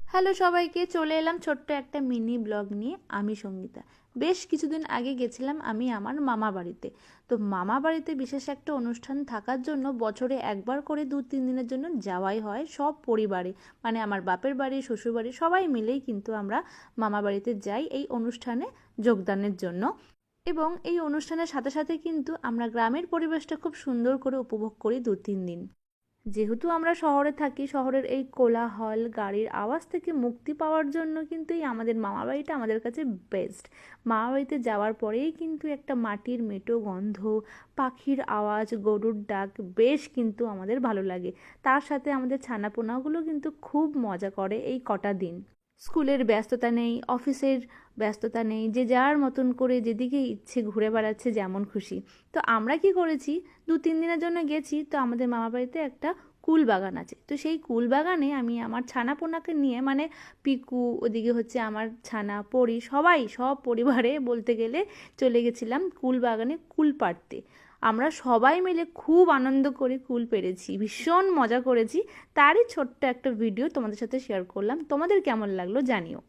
Hello সবাইকে, চলে এলাম ছোট্ট একটা মিনি ব্লগ নিয়ে। আমি সঙ্গীতা। বেশ কিছুদিন আগে গেছিলাম আমি আমার মামা বাড়িতে। তো মামা বাড়িতে বিশেষ একটা অনুষ্ঠান থাকার জন্য বছরে একবার করে 2-3 দিনের জন্য যাওয়াই হয় সব পরিবারে। মানে আমার বাপের বাড়ি, শ্বশুর বাড়ি সবাই মিলেই কিন্তু আমরা মামা বাড়িতে যাই এই অনুষ্ঠানে যোগদানের জন্য। এবং এই অনুষ্ঠানের সাথে সাথে কিন্তু আমরা গ্রামের পরিবেশটা খুব সুন্দর করে উপভোগ করি 2-3 দিন। যেহেতু আমরা শহরে থাকি, শহরের এই কোলাহল গাড়ির আওয়াজ থেকে মুক্তি পাওয়ার জন্য কিন্তু এই আমাদের মামাবাড়িটা আমাদের কাছে বেস্ট। মামাবাড়িতে যাওয়ার পরেই কিন্তু একটা মাটির মেটো গন্ধ, পাখির আওয়াজ, গরুর ডাক বেশ কিন্তু আমাদের ভালো লাগে। তার সাথে আমাদের ছানাপোনাগুলো কিন্তু খুব মজা করে এই কটা দিন। স্কুলের ব্যস্ততা নেই, অফিসের ব্যস্ততা নেই, যে যার মতন করে যেদিকে ইচ্ছে ঘুরে বেড়াচ্ছে যেমন খুশি। তো আমরা কি করেছি, 2-3 দিনের জন্য গেছি। তো আমাদের মামা বাড়িতে একটা কুল বাগান আছে। তো সেই কুল বাগানে আমি আমার ছানাপোনাকে নিয়ে, মানে পিকু, ওদিকে হচ্ছে আমার ছানা পরি, সবাই সব পরিবারে বলতে গেলে চলে গেছিলাম কুল বাগানে কুল পাড়তে। আমরা সবাই মিলে খুব আনন্দ করে কুল পেরেছি, ভীষণ মজা করেছি। তারই ছোট্ট একটা ভিডিও তোমাদের সাথে শেয়ার করলাম। তোমাদের কেমন লাগলো জানিও।